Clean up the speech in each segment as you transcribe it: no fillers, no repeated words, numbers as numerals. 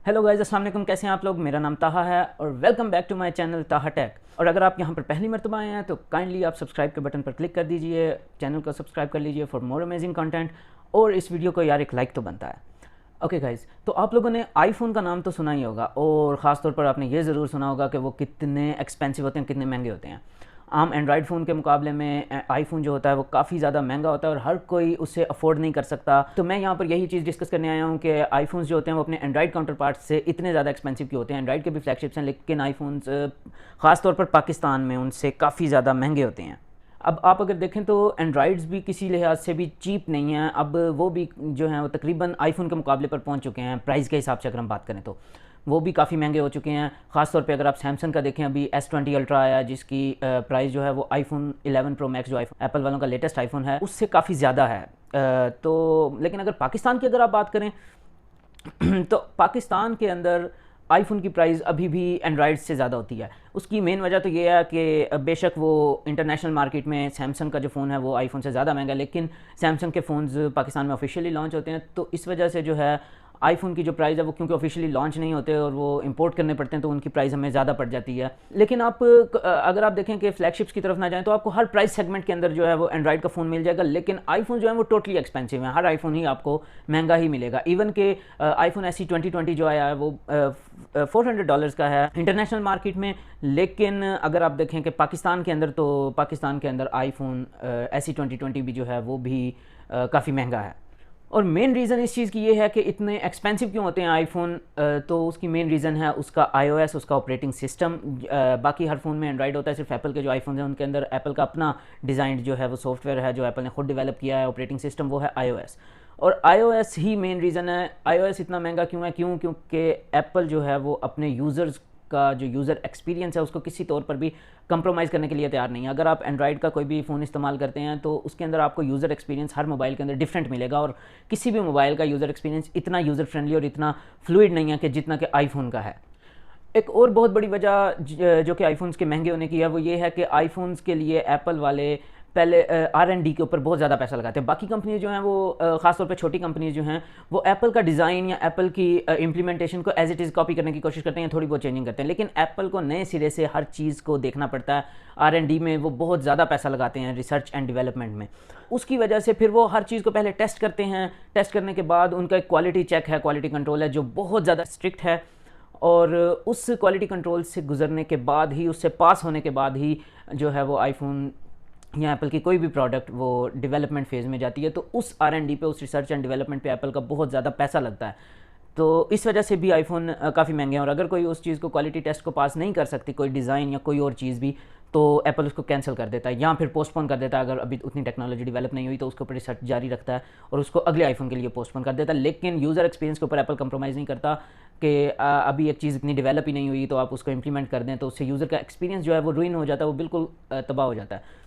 Hello guys, अस्सलाम वालेकुम। कैसे हैं आप लोग? मेरा नाम ताहा है और welcome back to my channel Taha tech. और अगर आप यहाँ पर पहली मरतबा आए हैं तो काइंडली आप सब्सक्राइब के बटन पर क्लिक कर दीजिए, चैनल को सब्सक्राइब कर लीजिए फॉर मोर अमेजिंग कंटेंट। और इस वीडियो को यार एक लाइक तो बनता है। ओके गाइस, तो आप लोगों ने आईफोन का नाम तो सुना ही होगा और ख़ास तौर पर आपने ये ज़रूर सुना होगा कि वो कितने एक्सपेंसिव होते हैं, कितने महंगे होते हैं। आम एंड्रॉयड फ़ोन के मुकाबले में आईफोन जो होता है वो काफ़ी ज़्यादा महंगा होता है और हर कोई उसे अफोर्ड नहीं कर सकता। तो मैं यहाँ पर यही चीज़ डिस्कस करने आया हूँ कि आईफोन्स जो होते हैं वो अपने एंड्रॉयड काउंटर पार्ट से इतने ज़्यादा एक्सपेंसिव क्यों होते हैं। एंड्रॉयड के भी फ्लैगशिप्स हैं लेकिन आईफोन्स ख़ास तौर पर पाकिस्तान में उनसे काफ़ी ज़्यादा महंगे होते हैं। अब आप अगर देखें तो एंड्रॉयड्स भी किसी लिहाज से भी चीप नहीं हैं। अब वो भी जो हैं वो तकरीबन आईफोन के मुकाबले पर पहुंच चुके हैं प्राइस के हिसाब से। अगर हम बात करें तो वो भी काफ़ी महंगे हो चुके हैं। ख़ास तौर पे अगर आप सैमसंग का देखें, अभी S20 अल्ट्रा आया जिसकी प्राइस जो है वो आईफोन 11 प्रो मैक्स जो आईफोन एप्पल वालों का लेटेस्ट आईफोन है उससे काफ़ी ज़्यादा है। तो लेकिन अगर पाकिस्तान की अगर आप बात करें तो पाकिस्तान के अंदर आईफोन की प्राइस अभी भी एंड्रॉयड से ज़्यादा होती है। उसकी मेन वजह तो ये है कि बेशक वो इंटरनेशनल मार्केट में सैमसंग का जो फ़ोन है वो आईफोन से ज़्यादा महंगा है, लेकिन सैमसंग के फ़ोन्स पाकिस्तान में ऑफिशियली लॉन्च होते हैं तो इस वजह से जो है आईफोन की जो प्राइस है वो क्योंकि ऑफिशियली लॉन्च नहीं होते और वो इंपोर्ट करने पड़ते हैं तो उनकी प्राइस हमें ज़्यादा पड़ जाती है। लेकिन आप अगर आप देखें कि फ्लैगशिप्स की तरफ ना जाएं तो आपको हर प्राइस सेगमेंट के अंदर जो है वो एंड्रॉयड का फ़ोन मिल जाएगा, लेकिन आईफोन जो है वो टोटली एक्सपेंसिव है। हर आईफोन ही आपको महंगा ही मिलेगा। इवन के आईफोन SE 2020 जो आया है वो $400 का है इंटरनेशनल मार्केट में, लेकिन अगर आप देखें कि पाकिस्तान के अंदर तो पाकिस्तान के अंदर आईफोन SE 2020 भी जो है वो भी काफ़ी महंगा है। और मेन रीज़न इस चीज़ की ये है कि इतने एक्सपेंसिव क्यों होते हैं आईफोन, तो उसकी मेन रीज़न है उसका iOS, उसका ऑपरेटिंग सिस्टम। बाकी हर फ़ोन में एंड्रॉयड होता है, सिर्फ एप्पल के जो आईफोन हैं उनके अंदर एप्पल का अपना डिज़ाइन जो है वो सॉफ्टवेयर है जो एप्पल ने खुद डेवलप किया है। ऑपरेटिंग सिस्टम वो है iOS, और iOS ही मेन रीज़न है। iOS इतना महंगा क्यों है? क्योंकि एप्पल जो है वो अपने यूज़र्स का जो यूज़र एक्सपीरियंस है उसको किसी तौर पर भी कंप्रोमाइज़ करने के लिए तैयार नहीं है। अगर आप एंड्रॉयड का कोई भी फ़ोन इस्तेमाल करते हैं तो उसके अंदर आपको यूज़र एक्सपीरियंस हर मोबाइल के अंदर डिफरेंट मिलेगा, और किसी भी मोबाइल का यूज़र एक्सपीरियंस इतना यूज़र फ्रेंडली और इतना फ्लूइड नहीं है कि जितना कि आईफोन का है। एक और बहुत बड़ी वजह जो कि आईफोन्स के महंगे होने की है वो ये है कि आईफोन्स के लिए एप्पल वाले पहले R&D के ऊपर बहुत ज़्यादा पैसा लगाते हैं। बाकी कंपनीज जो हैं वो ख़ासतौर पे छोटी कंपनीज जो हैं वो एप्पल का डिज़ाइन या एप्पल की इम्प्लीमेंटेशन को एज इट इज़ कॉपी करने की कोशिश करते हैं, थोड़ी बहुत चेंजिंग करते हैं, लेकिन एप्पल को नए सिरे से हर चीज़ को देखना पड़ता है। R&D में वो बहुत ज़्यादा पैसा लगाते हैं, रिसर्च एंड डेवलपमेंट में। उसकी वजह से फिर वो हर चीज़ को पहले टेस्ट करते हैं। टेस्ट करने के बाद उनका एक क्वालिटी चेक है, क्वालिटी कंट्रोल है जो बहुत ज़्यादा स्ट्रिक्ट है, और उस क्वालिटी कंट्रोल से गुजरने के बाद ही, उससे पास होने के बाद ही जो है वो आईफोन या एप्पल की कोई भी प्रोडक्ट वो डेवलपमेंट फेज़ में जाती है। तो उस R&D पे, उस रिसर्च एंड डेवलपमेंट पे एप्पल का बहुत ज़्यादा पैसा लगता है। तो इस वजह से भी आईफोन काफ़ी महंगे हैं, और अगर कोई उस चीज़ को क्वालिटी टेस्ट को पास नहीं कर सकती, कोई डिज़ाइन या कोई और चीज़ भी, तो एप्पल उसको कैंसिल कर देता है या फिर पोस्टपोन कर देता है। अगर अभी उतनी टेक्नोलॉजी डेवलप नहीं हुई तो उसके ऊपर रिसर्च जारी रखता है और उसको अगले आईफोन के लिए पोस्टपोन कर देता है। लेकिन यूज़र एक्सपीरियंस के ऊपर एप्पल कंप्रोमाइज़ नहीं करता कि अभी एक चीज़ इतनी डेवलप ही नहीं हुई तो आप उसको इंप्लीमेंट कर दें, तो उससे यूज़र का एक्सपीरियंस जो है वो रुइन हो जाता है, वो बिल्कुल तबाह हो जाता है।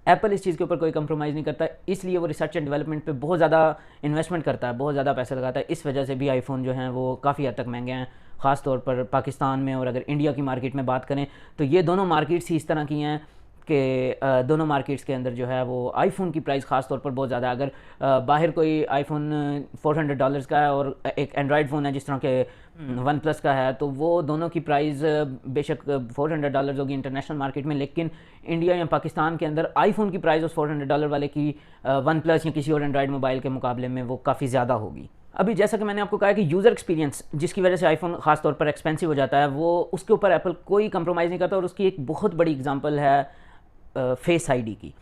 एप्पल इस चीज़ के ऊपर कोई कंप्रोमाइज़ नहीं करता, इसलिए वो रिसर्च एंड डेवलपमेंट पे बहुत ज़्यादा इन्वेस्टमेंट करता है, बहुत ज़्यादा पैसा लगाता है। इस वजह से भी आईफोन जो हैं वो काफ़ी हद तक महंगे हैं, ख़ास तौर पर पाकिस्तान में। और अगर इंडिया की मार्केट में बात करें तो ये दोनों मार्केट्स ही इस तरह की हैं कि दोनों मार्केट्स के अंदर जो है वो आईफोन की प्राइस ख़ास तौर पर बहुत ज़्यादा है। अगर बाहर कोई आईफोन $400 का है और एक एंड्रॉयड फ़ोन है जिस तरह के वन प्लस का है, तो वो दोनों की प्राइस बेशक $400 होगी इंटरनेशनल मार्केट में, लेकिन इंडिया या पाकिस्तान के अंदर आईफोन की प्राइस उस $400 वाले की वन प्लस या किसी और एंड्रॉयड मोबाइल के मुकाबले में वो काफ़ी ज़्यादा होगी। अभी जैसा कि मैंने आपको कहा कि यूज़र एक्सपीरियंस जिसकी वजह से आईफोन ख़ास तौर पर एक्सपेंसिव हो जाता है, वो उसके ऊपर एप्पल कोई कंप्रोमाइज़ नहीं करता, और उसकी एक बहुत बड़ी एग्जांपल है फेस आईडी की।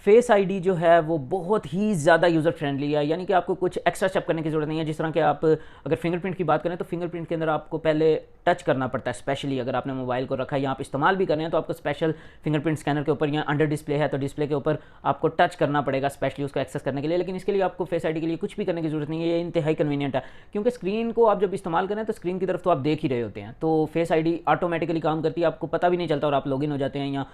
फेस आईडी जो है वो बहुत ही ज़्यादा यूज़र फ्रेंडली है, यानी कि आपको कुछ एक्स्ट्रा स्टेप करने की ज़रूरत नहीं है। जिस तरह के आप अगर फिंगरप्रिंट की बात करें तो फिंगरप्रिंट के अंदर आपको पहले टच करना पड़ता है, स्पेशली अगर आपने मोबाइल को रखा है या आप इस्तेमाल भी कर रहे हैं तो आपको स्पेशल फिंगरप्रिंट स्कैनर के ऊपर या अंडर डिस्प्ले है तो डिस्प्ले के ऊपर आपको टच करना पड़ेगा स्पेशली उसको एक्सेस करने के लिए। लेकिन इसके लिए आपको फेस आईडी के लिए कुछ भी करने की ज़रूरत नहीं है, ये इंतहाई कन्वीनियंट है, क्योंकि स्क्रीन को आप जब इस्तेमाल करें तो स्क्रीन की तरफ तो आप देख ही रहे होते हैं, तो फेस आईडी ऑटोमेटिकली काम करती है, आपको पता भी नहीं चलता और आप लॉगिन हो जाते हैं या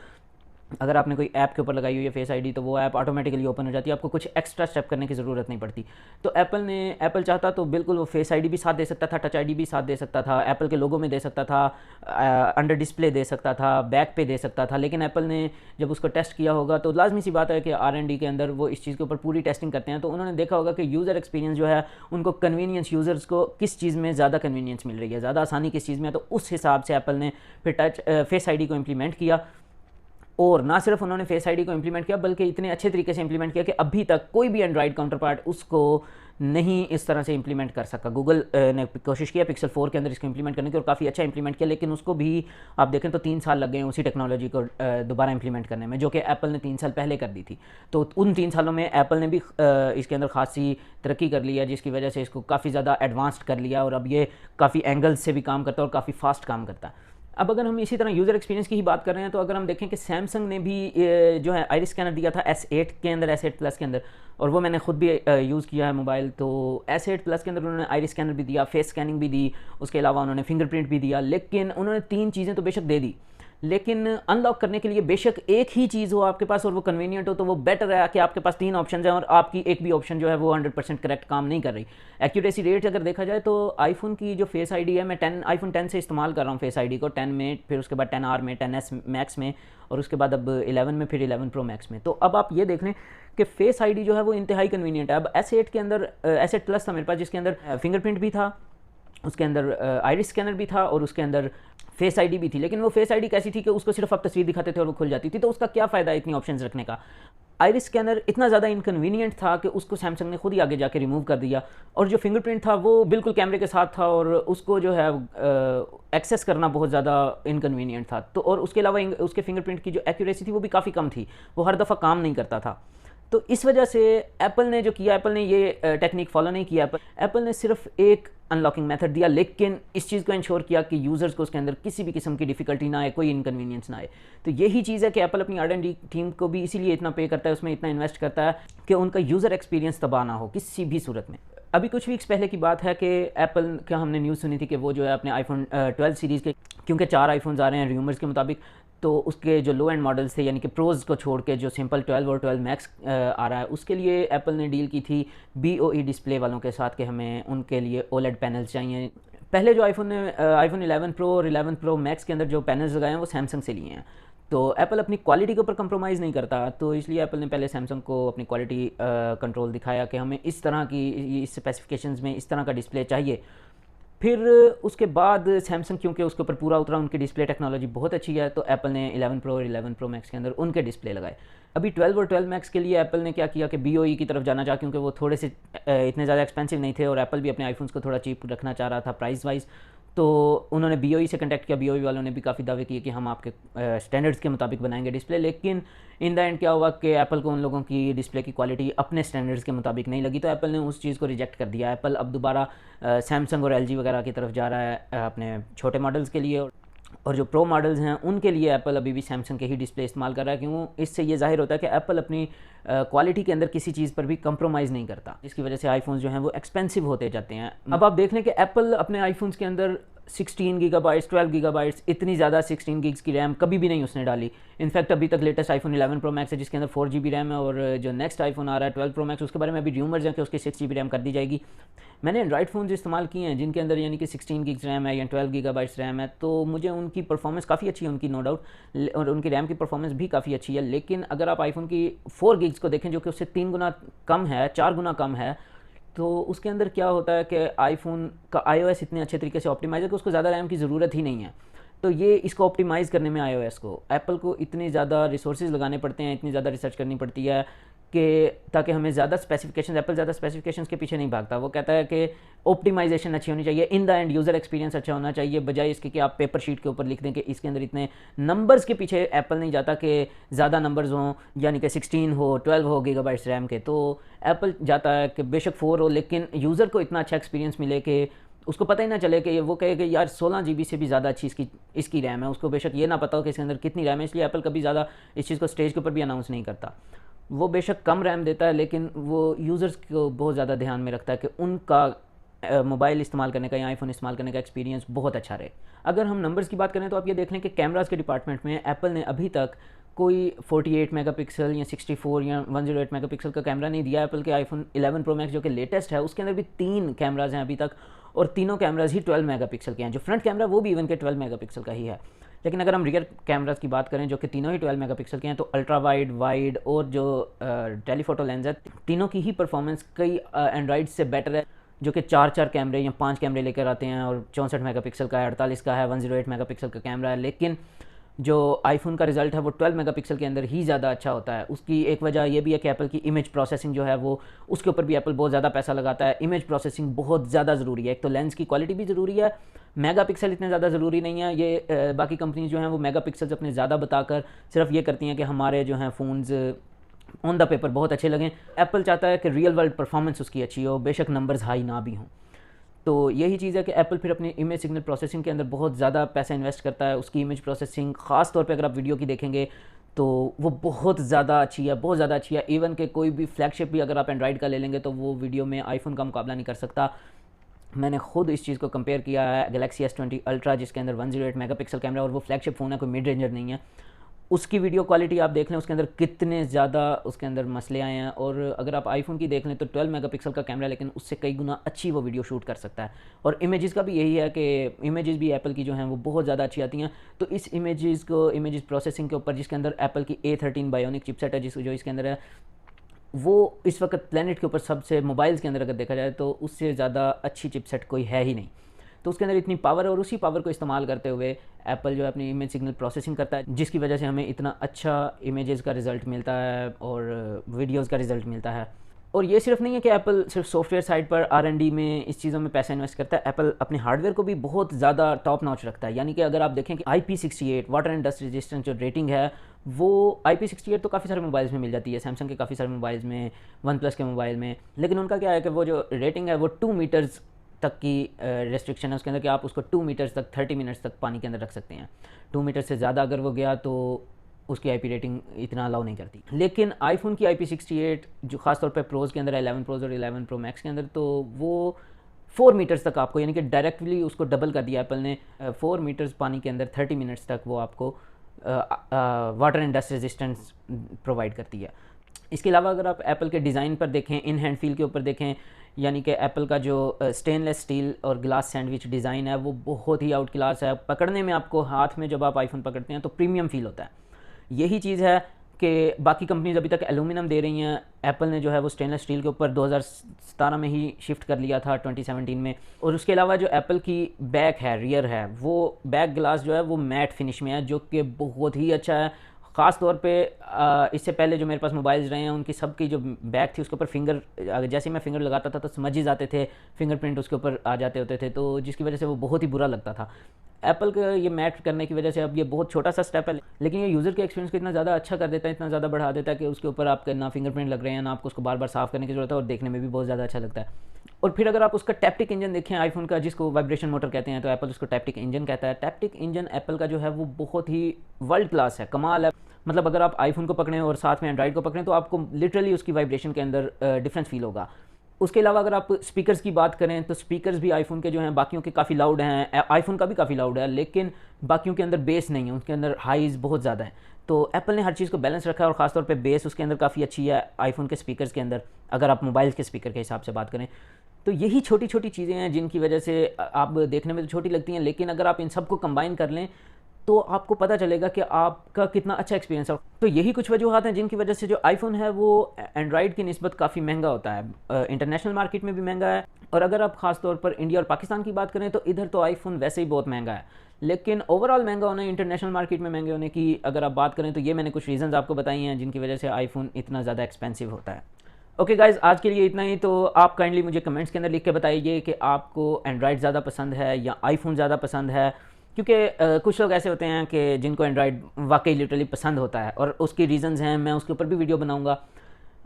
अगर आपने कोई ऐप के ऊपर लगाई हुई है फेस आईडी तो वो ऐप ऑटोमेटिकली ओपन हो जाती है, आपको कुछ एक्स्ट्रा स्टेप करने की ज़रूरत नहीं पड़ती। तो एप्पल चाहता तो बिल्कुल वो फेस आईडी भी साथ दे सकता था, टच आईडी भी साथ दे सकता था, एप्पल के लोगो में दे सकता था, अंडर डिस्प्ले दे सकता था, बैक पे दे सकता था। लेकिन एप्पल ने जब उसको टेस्ट किया होगा तो लाजमी सी बात है कि R&D के अंदर वो इस चीज़ के ऊपर पूरी टेस्टिंग करते हैं, तो उन्होंने देखा होगा कि यूज़र एक्सपीरियंस जो है उनको कन्वीनियंस, यूज़र्स को किस चीज़ में ज़्यादा कन्वीनियंस मिल रही है, ज़्यादा आसानी किस चीज़ में है, तो उस हिसाब से एप्पल ने फिर फेस आईडी को इम्प्लीमेंट किया। और ना सिर्फ उन्होंने फेस आईडी को इम्प्लीमेंट किया बल्कि इतने अच्छे तरीके से इम्प्लीमेंट किया कि अभी तक कोई भी एंड्रॉइड काउंटर पार्ट उसको नहीं इस तरह से इम्प्लीमेंट कर सका। गूगल ने कोशिश किया पिक्सल 4 के अंदर इसको इम्प्लीमेंट करने की और काफ़ी अच्छा इम्प्लीमेंट किया, लेकिन उसको भी आप देखें तो 3 साल लग गए उसी टेक्नोलॉजी को दोबारा इम्प्लीमेंट करने में, जो कि एप्पल ने 3 साल पहले कर दी थी। तो उन 3 सालों में एप्पल ने भी इसके अंदर खासी तरक्की कर लिया, जिसकी वजह से इसको काफ़ी ज़्यादा एडवांस्ड कर लिया और अब ये काफ़ी एंगल्स से भी काम करता है और काफ़ी फास्ट काम करता है। अब अगर हम इसी तरह यूज़र एक्सपीरियंस की ही बात कर रहे हैं तो अगर हम देखें कि सैमसंग ने भी जो है आइरिस स्कैनर दिया था S8 के अंदर, S8 प्लस के अंदर, और वो मैंने खुद भी यूज़ किया है मोबाइल। तो S8 प्लस के अंदर उन्होंने आइरिस स्कैनर भी दिया, फेस स्कैनिंग भी दी, उसके अलावा उन्होंने फिंगरप्रिंट भी दिया। लेकिन उन्होंने 3 चीज़ें तो बेशक दे दी, लेकिन अनलॉक करने के लिए बेशक एक ही चीज़ हो आपके पास और वो कन्वीनियंट हो, तो वो बेटर है कि आपके पास 3 ऑप्शन हैं और आपकी एक भी ऑप्शन जो है वो 100% करेक्ट काम नहीं कर रही। एक्यूरेसी रेट अगर देखा जाए तो आईफोन की जो फेस आईडी है, मैं आईफोन 10 से इस्तेमाल कर रहा हूँ फेस आईडी को, 10 में, फिर उसके बाद 10R में, 10S मैक्स में, और उसके बाद अब 11 में, फिर 11 प्रो मैक्स में। तो अब आप ये देख लें कि फेस आईडी जो है वो इंतहाई कन्वीनियंट है। अब S8 के अंदर S8 प्लस था मेरे पास, जिसके अंदर फिंगरप्रिंट भी था, उसके अंदर आइरिस स्कैनर भी था और उसके अंदर फेस आईडी भी थी। लेकिन वो फेस आईडी कैसी थी कि उसको सिर्फ आप तस्वीर दिखाते थे और वो खुल जाती थी, तो उसका क्या फ़ायदा इतनी ऑप्शंस रखने का। आइरिस स्कैनर इतना ज़्यादा इनकन्वीनियंट था कि उसको सैमसंग ने खुद ही आगे जाके रिमूव कर दिया, और जो फिंगरप्रिंट था वो बिल्कुल कैमरे के साथ था और उसको जो है एक्सेस करना बहुत ज़्यादा इनकन्वीनियंट था। तो और उसके अलावा उसके फिंगरप्रिंट की जो एक्यूरेसी थी वो भी काफ़ी कम थी, वो हर दफ़ा काम नहीं करता था। तो इस वजह से एप्पल ने जो किया, एप्पल ने ये टेक्निक फॉलो नहीं किया, एप्पल ने सिर्फ एक अनलॉकिंग मेथड दिया, लेकिन इस चीज़ को इंश्योर किया कि यूज़र्स को उसके अंदर किसी भी किस्म की डिफ़िकल्टी ना आए, कोई इनकन्वीनियंस ना आए। तो यही चीज़ है कि एप्पल अपनी R&D टीम को भी इसीलिए इतना पे करता है, उसमें इतना इन्वेस्ट करता है कि उनका यूज़र एक्सपीरियंस तबाह ना हो किसी भी सूरत में। अभी कुछ वीक्स पहले की बात है कि एप्पल का हमने न्यूज़ सुनी थी कि वो जो है अपने आईफोन 12 सीरीज़ के, क्योंकि 4 आईफोन्स आ रहे हैं र्यूमर्स के मुताबिक, तो उसके जो लो एंड मॉडल्स थे यानी कि प्रोज को छोड़ के जो सिंपल 12 और 12 मैक्स आ रहा है, उसके लिए एप्पल ने डील की थी BOE डिस्प्ले वालों के साथ कि हमें उनके लिए OLED पैनल्स चाहिए। पहले जो आईफोन 11 प्रो और 11 प्रो मैक्स के अंदर जो पैनल्स लगाए हैं वो सैमसंग से लिए हैं। तो एप्पल अपनी क्वालिटी के ऊपर कंप्रोमाइज़ नहीं करता, तो इसलिए एप्पल ने पहले सैमसंग को अपनी क्वालिटी कंट्रोल दिखाया कि हमें इस तरह की, इस स्पेसिफिकेशंस में इस तरह का डिस्प्ले चाहिए। फिर उसके बाद सैमसंग क्योंकि उसके ऊपर पूरा उतरा, उनकी डिस्प्ले टेक्नोलॉजी बहुत अच्छी है, तो एप्पल ने 11 प्रो और 11 प्रो मैक्स के अंदर उनके डिस्प्ले लगाए। अभी 12 और 12 मैक्स के लिए एप्पल ने क्या किया कि BOE की तरफ जाना चाहा, क्योंकि वो थोड़े से इतने ज़्यादा एक्सपेंसिव नहीं थे और एप्पल भी अपने आईफोन्स को थोड़ा चीप रखना चाह रहा था प्राइस वाइज। तो उन्होंने BOE से कॉन्टैक्ट किया, BOE वालों ने भी काफ़ी दावे किए कि हम आपके स्टैंडर्ड्स के मुताबिक बनाएंगे डिस्प्ले। लेकिन इन द एंड क्या हुआ कि एप्पल को उन लोगों की डिस्प्ले की क्वालिटी अपने स्टैंडर्ड्स के मुताबिक नहीं लगी, तो एप्पल ने उस चीज़ को रिजेक्ट कर दिया। एप्पल अब दोबारा सैमसंग और LG वगैरह की तरफ जा रहा है अपने छोटे मॉडल्स के लिए, और जो प्रो मॉडल्स हैं उनके लिए एप्पल अभी भी सैमसंग के ही डिस्प्ले इस्तेमाल कर रहा है। क्यों? इससे ये जाहिर होता है कि एप्पल अपनी क्वालिटी के अंदर किसी चीज़ पर भी कंप्रोमाइज़ नहीं करता, जिसकी वजह से आईफोन्स जो हैं वो एक्सपेंसिव होते जाते हैं। अब आप देख लें कि एप्पल अपने आईफोन्स के अंदर 16 गीगाबाइट्स, 12 गीगाबाइट्स, इतनी ज़्यादा 16 गिग्स की रैम कभी भी नहीं उसने डाली। इनफैक्ट अभी तक लेटेस्ट आईफोन 11 प्रो मैक्स है जिसके अंदर 4 GB रैम है, और जो नेक्स्ट आईफोन आ रहा है 12 प्रो मैक्स, उसके बारे में अभी र्यूमर्स हैं कि उसकी 6 GB रैम कर दी जाएगी। मैंने एंड्रॉइड फ़ोन्स इस्तेमाल किए हैं जिनके अंदर यानी कि 16 गिग्स रैम है या 12 गीगाबाइट्स रैम है, तो मुझे उनकी परफॉर्मेंस काफ़ी अच्छी है उनकी, नो डाउट, और उनकी रैम की परफॉर्मेंस भी काफ़ी अच्छी है। लेकिन अगर आप आईफोन की 4 गिग्स को देखें जो कि उससे 3 गुना कम है, 4 गुना कम है, तो उसके अंदर क्या होता है कि आईफोन का iOS इतने अच्छे तरीके से ऑप्टिमाइज़ है कि उसको ज़्यादा रैम की ज़रूरत ही नहीं है। तो ये इसको ऑप्टिमाइज़ करने में iOS को एप्पल को इतने ज़्यादा रिसोर्सेज लगाने पड़ते हैं, इतनी ज़्यादा रिसर्च करनी पड़ती है कि ताकि हमें ज़्यादा स्पेसिफिकेशन, एप्पल ज़्यादा स्पेसिफिकेशंस के पीछे नहीं भागता। वो कहता है कि ऑप्टिमाइजेशन अच्छी होनी चाहिए, in the end user experience अच्छा होना चाहिए, बजाय इसके कि आप पेपर शीट के ऊपर लिख दें कि इसके अंदर इतने नंबर्स के पीछे एप्पल नहीं जाता कि ज़्यादा नंबर्स हों, यानी कि 16 हो, 12 हो गीगाबाइट्स रैम के। तो एप्पल जाता है कि बेशक 4 हो लेकिन यूज़र को इतना अच्छा एक्सपीरियंस मिले कि उसको पता ही ना चले कि वो कहे कि यार 16 GB से भी ज़्यादा अच्छी इसकी रैम है, उसको बेशक ये ना पता हो कि इसके अंदर कितनी रैम है। इसलिए एप्पल कभी ज़्यादा इस चीज़ को स्टेज के ऊपर भी अनाउंस नहीं करता। वो बेशक कम रैम देता है लेकिन वो यूज़र्स को बहुत ज़्यादा ध्यान में रखता है कि उनका मोबाइल इस्तेमाल करने का या आईफोन इस्तेमाल करने का एक्सपीरियंस बहुत अच्छा रहे। अगर हम नंबर्स की बात करें तो आप ये देख लें कि कैमराज़ के डिपार्टमेंट में एप्पल ने अभी तक कोई 48 मेगापिक्सल या 64 या 108 मेगापिक्सल का कैमरा नहीं दिया एप्पल के आईफोन 11 प्रो मैक्स जो कि लेटेस्ट है उसके अंदर भी 3 कैमराज हैं अभी तक, और तीनों कैमराज ही 12 मेगापिक्सल के हैं। जो फ्रंट कैमरा वो भी इवन के 12 मेगापिक्सल का ही है। लेकिन अगर हम रियर कैमराज की बात करें जो कि तीनों ही 12 मेगापिक्सल के हैं, तो अल्ट्रा वाइड, वाइड और जो टेलीफोटो लेंस है, तीनों की ही परफॉर्मेंस कई एंड्रॉइड से बेटर है जो कि 4 कैमरे या 5 कैमरे लेकर आते हैं, और 64 मेगापिक्सल का है, 48 का है, 108 मेगापिक्सल का कैमरा है। लेकिन जो आईफोन का रिजल्ट है वो 12 मेगापिक्सल के अंदर ही ज़्यादा अच्छा होता है। उसकी एक वजह ये भी है कि एप्पल की इमेज प्रोसेसिंग जो है वो, उसके ऊपर भी एप्पल बहुत ज़्यादा पैसा लगाता है। इमेज प्रोसेसिंग बहुत ज़्यादा ज़रूरी है। एक तो लेंस की क्वालिटी भी ज़रूरी है, मेगापिक्सल इतने ज़्यादा ज़रूरी नहीं है। ये बाकी कंपनीज जो हैं वो मेगापिक्सल्स अपने ज़्यादा बताकर सिर्फ ये करती हैं कि हमारे जो हैं फ़ोन्स ऑन द पेपर बहुत अच्छे लगें। एप्पल चाहता है कि रियल वर्ल्ड परफॉर्मेंस उसकी अच्छी हो, बेशक नंबर्स हाई ना भी हों। तो यही चीज़ है कि एप्पल फिर अपनी इमेज सिग्नल प्रोसेसिंग के अंदर बहुत ज़्यादा पैसा इन्वेस्ट करता है। उसकी इमेज प्रोसेसिंग ख़ास तौर पे अगर आप वीडियो की देखेंगे तो वो बहुत ज़्यादा अच्छी है, बहुत ज़्यादा अच्छी है। इवन के कोई भी फ्लैगशिप भी अगर आप एंड्रॉइड का ले लेंगे तो वो वीडियो में आईफोन का मुकाबला नहीं कर सकता। मैंने खुद इस चीज़ को कंपेयर किया है गैलेक्सी S20 अल्ट्रा जिसके अंदर 108 मेगापिक्सल कैमरा, और वो फ्लैगशिप फ़ोन है, कोई मिड रेंजर नहीं है। उसकी वीडियो क्वालिटी आप देख लें, उसके अंदर कितने ज़्यादा उसके अंदर मसले आए हैं। और अगर आप आईफोन की देख लें तो 12 मेगापिक्सल का कैमरा, लेकिन उससे कई गुना अच्छी वो वीडियो शूट कर सकता है। और इमेजेस का भी यही है कि इमेजेस भी एप्पल की जो हैं वो बहुत ज़्यादा अच्छी आती हैं। तो इस इमेजेस प्रोसेसिंग के ऊपर जिसके अंदर एप्पल की A13 बायोनिक चिपसेट है, जो इसके अंदर है, वो इस वक्त प्लेनेट के ऊपर सबसे, मोबाइल्स के अंदर अगर देखा जाए तो उससे ज़्यादा अच्छी चिपसेट कोई है ही नहीं। तो उसके अंदर इतनी पावर है, और उसी पावर को इस्तेमाल करते हुए एप्पल जो है अपनी इमेज सिग्नल प्रोसेसिंग करता है, जिसकी वजह से हमें इतना अच्छा इमेजेस का रिज़ल्ट मिलता है और वीडियोस का रिज़ल्ट मिलता है। और ये सिर्फ नहीं है कि एप्पल सिर्फ सॉफ्टवेयर साइड पर R&D में इस चीज़ों में पैसा इन्वेस्ट करता है, एप्पल अपने हार्डवेयर को भी बहुत ज़्यादा टॉप नॉच रखता है। यानी कि अगर आप देखें कि IP68 water and dust resistance जो रेटिंग है, वो IP68 तो काफ़ी सारे मोबाइल्स में मिल जाती है, सैमसंग के काफ़ी सारे मोबाइल्स में, वन प्लस के मोबाइल में। लेकिन उनका क्या है कि वो जो रेटिंग है वो 2 मीटर्स तक की रेस्ट्रिक्शन है उसके अंदर, कि आप उसको 2 मीटर्स तक 30 मिनट्स तक पानी के अंदर रख सकते हैं। 2 मीटर से ज़्यादा अगर वो गया तो उसकी IP रेटिंग इतना अलाउ नहीं करती। लेकिन आईफोन की IP68 जो ख़ासतौर पे प्रोज़ के अंदर है, 11 प्रोज़ और 11 प्रो मैक्स के अंदर, तो वो 4 मीटर्स तक आपको, यानी कि डायरेक्टली उसको डबल कर दिया एप्पल ने। 4 मीटर्स पानी के अंदर 30 मिनट्स तक वो आपको water and dust resistance provide करती है। इसके अलावा अगर आप एप्पल के डिज़ाइन पर देखें, इन हैंड फील के ऊपर देखें, यानी कि एप्पल का जो स्टेनलेस स्टील और ग्लास सैंडविच डिज़ाइन है वो बहुत ही आउट क्लास है। पकड़ने में आपको, हाथ में जब आप आईफोन पकड़ते हैं तो प्रीमियम फील होता है। यही चीज़ है कि बाकी कंपनीज अभी तक एलुमिनियम दे रही हैं, एप्पल ने जो है वो स्टेनलेस स्टील के ऊपर 2017 में ही शिफ्ट कर लिया था, 2017 में। और उसके अलावा जो एप्पल की बैक है, रियर है, वो बैक ग्लास जो है वो मैट फिनिश में है, जो कि बहुत ही अच्छा है। ख़ास तौर पे इससे पहले जो मेरे पास मोबाइल्स रहे हैं उनकी सबकी जो बैक थी उसके ऊपर फिंगर, जैसे मैं फिंगर लगाता था तो समझ ही जाते थे, फिंगरप्रिंट उसके ऊपर आ जाते होते थे, तो जिसकी वजह से वो बहुत ही बुरा लगता था। एप्पल का ये मैट करने की वजह से अब ये बहुत छोटा सा स्टेप है, लेकिन ये यूज़र के एक्सपीरियंस को इतना ज़्यादा अच्छा कर देता है, इतना ज़्यादा बढ़ा देता है कि उसके ऊपर आपका ना फिंगरप्रिंट लग रहे हैं, ना आपको उसको बार बार साफ़ करने की ज़रूरत है, और देखने में भी बहुत ज़्यादा अच्छा लगता है। और फिर अगर आप उसका टैप्टिक इंजन देखें आईफोन का, जिसको वाइब्रेशन मोटर कहते हैं, तो एप्पल उसको टैप्टिक इंजन कहता है। टैप्टिक इंजन एप्पल का जो है वो बहुत ही वर्ल्ड क्लास है, कमाल है। मतलब अगर आप आईफोन को पकड़ें और साथ में एंड्रॉइड को पकड़ें तो आपको लिटरली उसकी वाइब्रेशन के अंदर डिफरेंस फील होगा। उसके अलावा अगर आप स्पीकर्स की बात करें तो स्पीकर्स भी आईफोन के जो हैं बाकियों के काफ़ी लाउड हैं, आईफोन का भी काफ़ी लाउड है, लेकिन बाकियों के अंदर बेस नहीं है, उसके अंदर हाइज बहुत ज़्यादा है। तो एप्पल ने हर चीज़ को बैलेंस रखा है, और ख़ासतौर पे बेस उसके अंदर काफ़ी अच्छी है आईफोन के स्पीकर्स के अंदर, अगर आप मोबाइल के स्पीकर के हिसाब से बात करें। तो यही छोटी छोटी चीज़ें हैं जिनकी वजह से आप देखने में तो छोटी लगती हैं, लेकिन अगर आप इन सबको कंबाइन कर लें तो आपको पता चलेगा कि आपका कितना अच्छा एक्सपीरियंस है। तो यही कुछ वजूहत हैं जिनकी वजह से जो आईफोन है वो एंड्रॉइड की निस्बत काफ़ी महंगा होता है, इंटरनेशनल मार्केट में भी महंगा है। और अगर आप ख़ास तौर पर इंडिया और पाकिस्तान की बात करें तो इधर तो आईफोन वैसे ही बहुत महंगा है, लेकिन ओवरऑल महंगा होना, इंटरनेशनल मार्केट में महंगे होने की अगर आप बात करें तो ये मैंने कुछ रीज़न्स आपको बताई हैं जिनकी वजह से आईफोन इतना ज़्यादा एक्सपेंसिव होता है। ओके गाइज़, आज के लिए इतना ही। तो आप काइंडली मुझे कमेंट्स के अंदर लिख के बताइए कि आपको एंड्रॉइड ज़्यादा पसंद है या आईफोन ज़्यादा पसंद है, क्योंकि कुछ लोग ऐसे होते हैं कि जिनको एंड्रॉइड वाकई लिटरली पसंद होता है और उसकी रीज़न्स हैं, मैं उसके ऊपर भी वीडियो बनाऊंगा।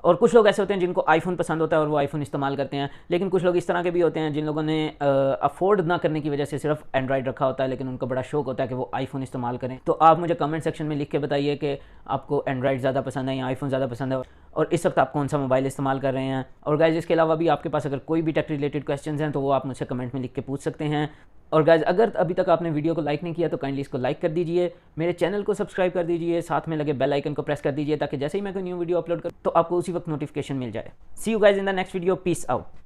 और कुछ लोग ऐसे होते हैं जिनको आईफोन पसंद होता है और वो आईफोन इस्तेमाल करते हैं, लेकिन कुछ लोग इस तरह के भी होते हैं जिन लोगों ने अफोर्ड ना करने की वजह से सिर्फ एंड्रॉइड रखा होता है, लेकिन उनको बड़ा शौक होता है कि वो आईफोन इस्तेमाल करें। तो आप मुझे कमेंट सेक्शन में लिख के बताइए कि आपको एंड्रॉइड ज़्यादा पसंद है या आईफोन ज़्यादा पसंद है। और इस वक्त आप कौन सा मोबाइल इस्तेमाल कर रहे हैं। और गाइज़ इसके अलावा भी आपके पास अगर कोई भी टेक रिलेटेड क्वेश्चंस हैं तो वो आप मुझसे कमेंट में लिख के पूछ सकते हैं। और गाइज़ अगर अभी तक आपने वीडियो को लाइक नहीं किया तो काइंडली इसको लाइक कर दीजिए, मेरे चैनल को सब्सक्राइब कर दीजिए, साथ में लगे बेल आइकन को प्रेस कर दीजिए ताकि जैसे ही मैं कोई न्यू वीडियो अपलोड करूँ तो आपको उसी वक्त नोटिफिकेशन मिल जाए। See you guys in the next video, peace out.